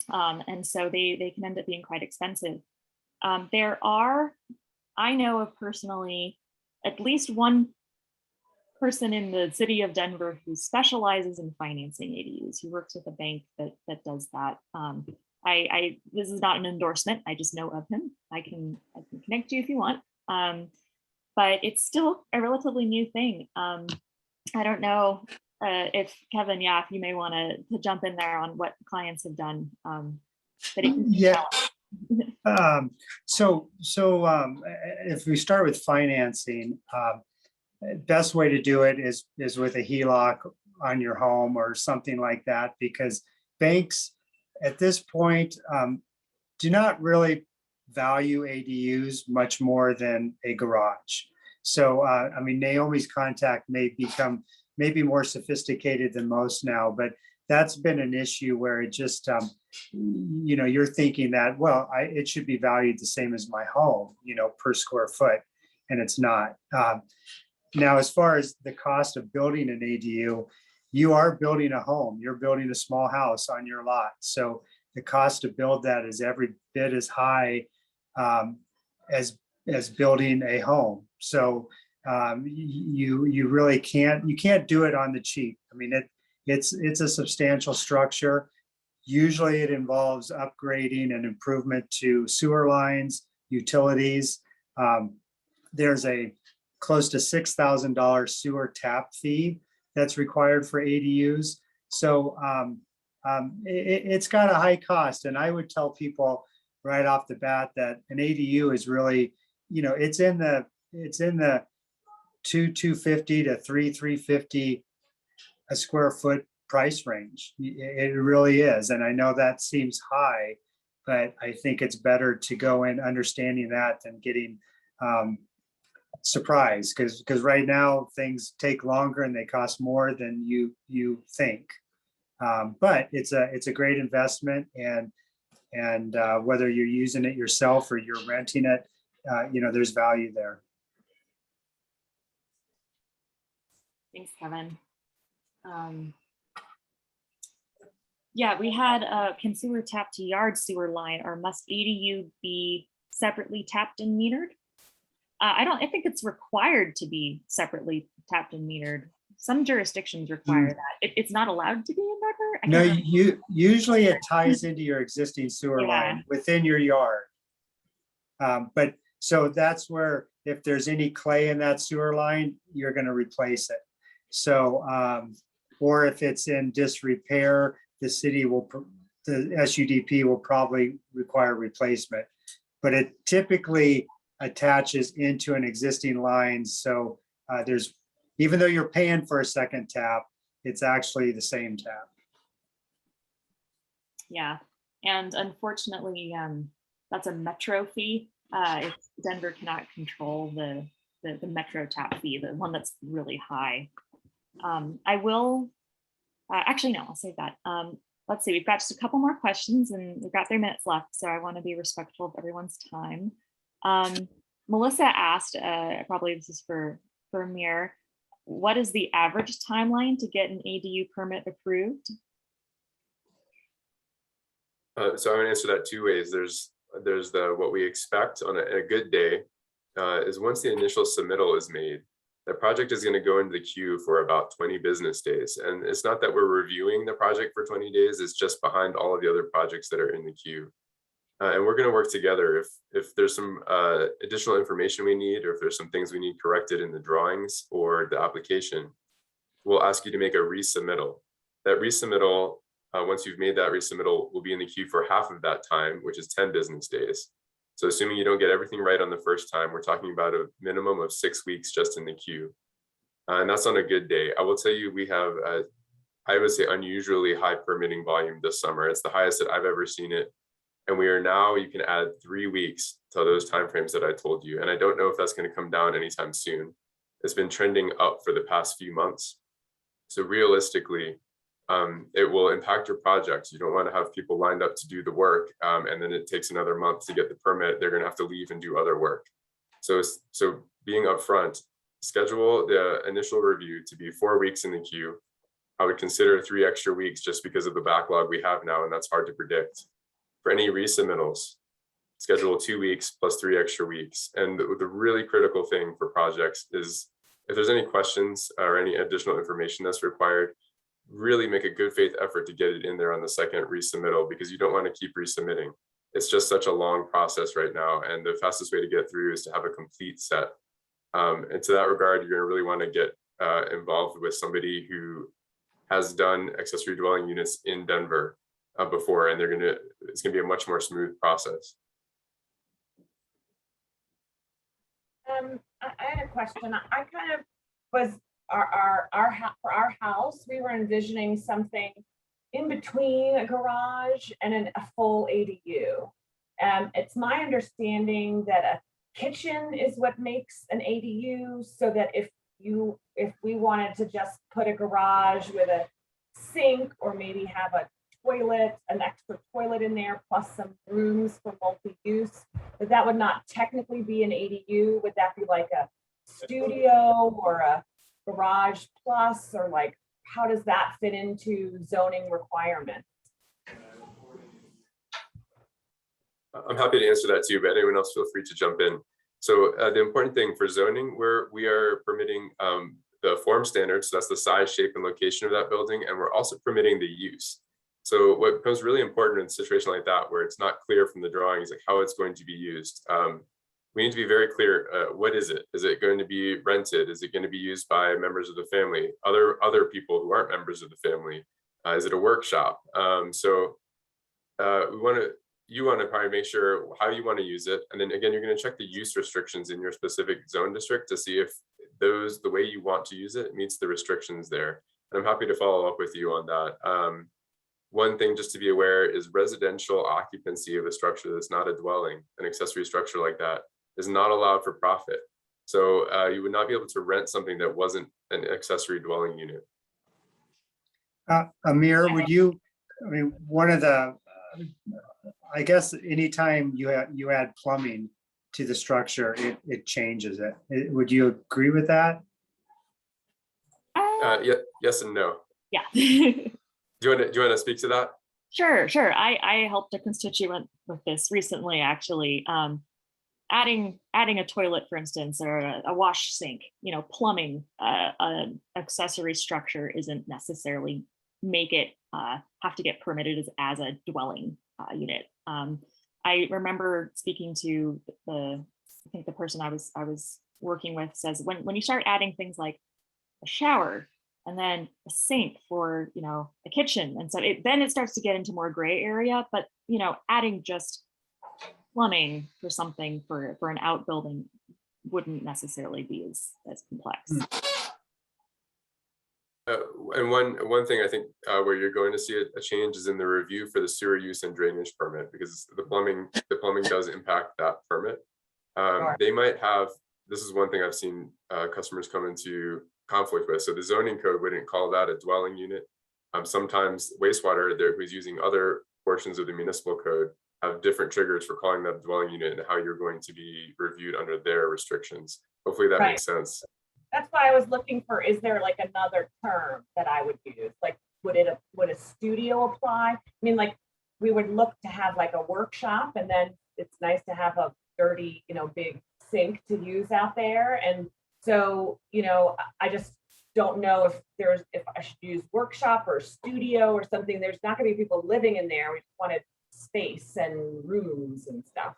And so they can end up being quite expensive. I know of personally at least one person in the city of Denver who specializes in financing ADUs. He works with a bank that does that. This is not an endorsement. I just know of him. I can connect you if you want. But it's still a relatively new thing. I don't know if Kevin, if you may want to jump in there on what clients have done. But it can be challenging. So if we start with financing, best way to do it is with a HELOC on your home or something like that, because banks at this point do not really value ADUs much more than a garage. So Naomi's contact may be more sophisticated than most now, but that's been an issue where it just you're thinking that, well, it should be valued the same as my home, per square foot, and it's not. Now, as far as the cost of building an ADU, you are building a home, you're building a small house on your lot. So the cost to build that is every bit as high as building a home. So you really can't do it on the cheap. It's a substantial structure. Usually it involves upgrading and improvement to sewer lines, utilities. There's a close to $6,000 sewer tap fee that's required for ADUs. So it's got a high cost. And I would tell people right off the bat that an ADU is really, it's in the $250 to $350 a square foot price range. It really is. And I know that seems high, but I think it's better to go in understanding that than getting surprised, because right now things take longer and they cost more than you think. But it's a great investment, and whether you're using it yourself or you're renting it, there's value there. Thanks, Kevin. Yeah, we had can sewer tap to yard sewer line, or must ADU be separately tapped and metered? I think it's required to be separately tapped and metered. Some jurisdictions require that. It's not allowed to be in Denver? I No, can't remember. usually it ties into your existing sewer Yeah. line within your yard. But so that's where, if there's any clay in that sewer line, you're going to replace it. So, or if it's in disrepair, the SUDP will probably require replacement. But it typically attaches into an existing line. So even though you're paying for a second tap, it's actually the same tap. Yeah, and unfortunately, that's a metro fee. If Denver cannot control the metro tap fee, the one that's really high. I will, actually, no, I'll save that. Let's see, we've got just a couple more questions and we've got 3 minutes left, so I want to be respectful of everyone's time. Melissa asked, probably this is for Amir, what is the average timeline to get an ADU permit approved? So I'm going to answer that 2 ways. There's what we expect on a good day is once the initial submittal is made, the project is going to go into the queue for about 20 business days. And it's not that we're reviewing the project for 20 days, it's just behind all of the other projects that are in the queue. And we're going to work together. If there's some additional information we need, or if there's some things we need corrected in the drawings or the application, we'll ask you to make a resubmittal. That resubmittal, once you've made that resubmittal, will be in the queue for half of that time, which is 10 business days. So assuming you don't get everything right on the first time, we're talking about a minimum of 6 weeks just in the queue. And that's on a good day. I will tell you, we have, I would say, unusually high permitting volume this summer. It's the highest that I've ever seen it. And we are now, you can add 3 weeks to those timeframes that I told you. And I don't know if that's going to come down anytime soon. It's been trending up for the past few months. So realistically, it will impact your project. You don't want to have people lined up to do the work, and then it takes another month to get the permit. They're going to have to leave and do other work. So being upfront, schedule the initial review to be 4 weeks in the queue. I would consider 3 extra weeks just because of the backlog we have now, and that's hard to predict. For any resubmittals, schedule 2 weeks plus 3 extra weeks. And the really critical thing for projects is, if there's any questions or any additional information that's required, really make a good faith effort to get it in there on the second resubmittal, because you don't want to keep resubmitting. It's just such a long process right now. And the fastest way to get through is to have a complete set. And to that regard, you're going to really want to get involved with somebody who has done accessory dwelling units in Denver before, and it's going to be a much more smooth process. I had a question. I kind of was, for our house, we were envisioning something in between a garage and a full ADU. It's my understanding that a kitchen is what makes an ADU, so that if we wanted to just put a garage with a sink, or maybe have an extra toilet in there, plus some rooms for multi-use, that would not technically be an ADU. Would that be like a studio or a garage plus, or like, how does that fit into zoning requirements? I'm happy to answer that too, but anyone else feel free to jump in. So the important thing for zoning, we are permitting the form standards, so that's the size, shape, and location of that building, and we're also permitting the use. So what becomes really important in a situation like that, where it's not clear from the drawings like how it's going to be used, we need to be very clear. What is it? Is it going to be rented? Is it going to be used by members of the family, other people who aren't members of the family? Is it a workshop? We want to, you want to probably make sure how you want to use it. And then again, you're going to check the use restrictions in your specific zone district to see if the way you want to use it meets the restrictions there. And I'm happy to follow up with you on that. One thing just to be aware is residential occupancy of a structure that's not a dwelling, an accessory structure like that, is not allowed for profit. So you would not be able to rent something that wasn't an accessory dwelling unit. Amir, would you, I mean, one of the, I guess anytime you add plumbing to the structure, it changes it. Would you agree with that? Yeah, yes and no. Yeah. Do you want to speak to that? Sure. I helped a constituent with this recently, actually. Adding a toilet, for instance, or a wash sink, plumbing, an accessory structure isn't necessarily make it have to get permitted as a dwelling unit. I remember speaking to I think the person I was working with says when you start adding things like a shower and then a sink for a kitchen, and so then it starts to get into more gray area. But adding just plumbing for something for an outbuilding wouldn't necessarily be as complex. And one thing I think where you're going to see a change is in the review for the sewer use and drainage permit, because the plumbing does impact that permit. They might have, this is one thing I've seen customers come into conflict with. So the zoning code wouldn't call that a dwelling unit. Sometimes wastewater who's using other portions of the municipal code have different triggers for calling that a dwelling unit and how you're going to be reviewed under their restrictions. Hopefully that makes sense. That's why I was looking for, is there like another term that I would use? Like, would a studio apply? I mean, like, we would look to have like a workshop, and then it's nice to have a dirty, big sink to use out there. And so, I just don't know if I should use workshop or studio or something. There's not gonna be people living in there. We just wanted space and rooms and stuff.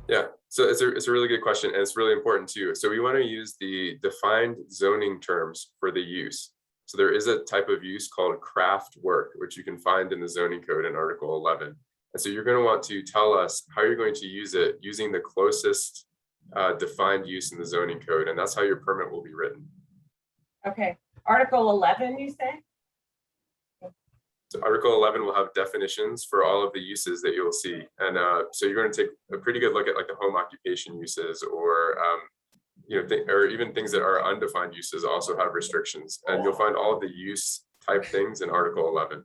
Yeah, so it's a really good question, and it's really important too. So we want to use the defined zoning terms for the use. So there is a type of use called craft work, which you can find in the zoning code in Article 11. And so you're going to want to tell us how you're going to use it using the closest defined use in the zoning code, and that's how your permit will be written. Okay, Article 11, you say? So Article 11 will have definitions for all of the uses that you'll see. And so you're going to take a pretty good look at like the home occupation uses, or or even things that are undefined uses also have restrictions. And you'll find all of the use type things in Article 11.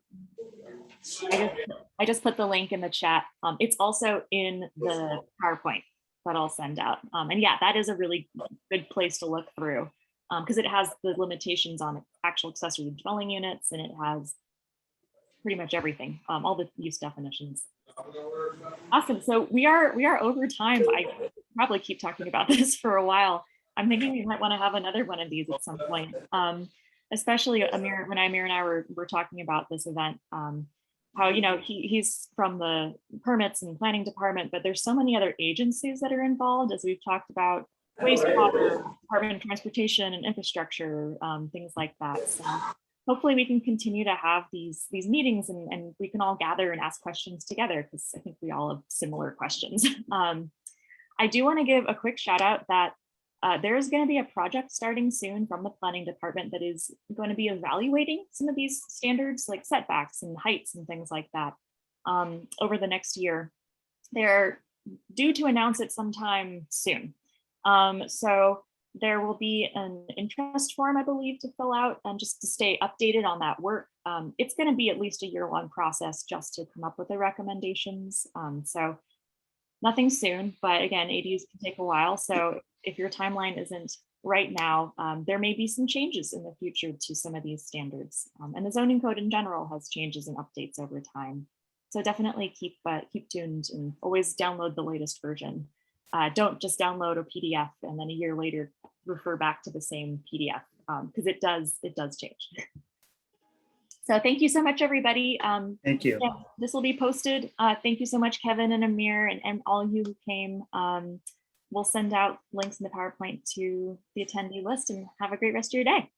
I just put the link in the chat. It's also in the PowerPoint that I'll send out. And yeah, that is a really good place to look through, because it has the limitations on actual accessory dwelling units, and it has pretty much everything, all the use definitions. Awesome. So we are over time. I probably keep talking about this for a while. I'm thinking we might want to have another one of these at some point, especially Amir, when Amir and I were talking about this event, how he's from the permits and planning department, but there's so many other agencies that are involved, as we've talked about, wastewater, Department of Transportation and infrastructure, things like that. So hopefully we can continue to have these meetings, and we can all gather and ask questions together, because I think we all have similar questions. I do want to give a quick shout out that there's going to be a project starting soon from the planning department that is going to be evaluating some of these standards like setbacks and heights and things like that over the next year. They're due to announce it sometime soon. So there will be an interest form, I believe, to fill out and just to stay updated on that work. It's going to be at least a year-long process just to come up with the recommendations. So nothing soon, but again, ADUs can take a while. So if your timeline isn't right now, there may be some changes in the future to some of these standards. And the zoning code in general has changes and updates over time. So definitely keep tuned and always download the latest version. Don't just download a PDF and then a year later refer back to the same PDF, because it does change. So thank you so much, everybody. Thank you. Yeah, this will be posted. Thank you so much, Kevin and Amir, and all you who came. We'll send out links in the PowerPoint to the attendee list, and have a great rest of your day.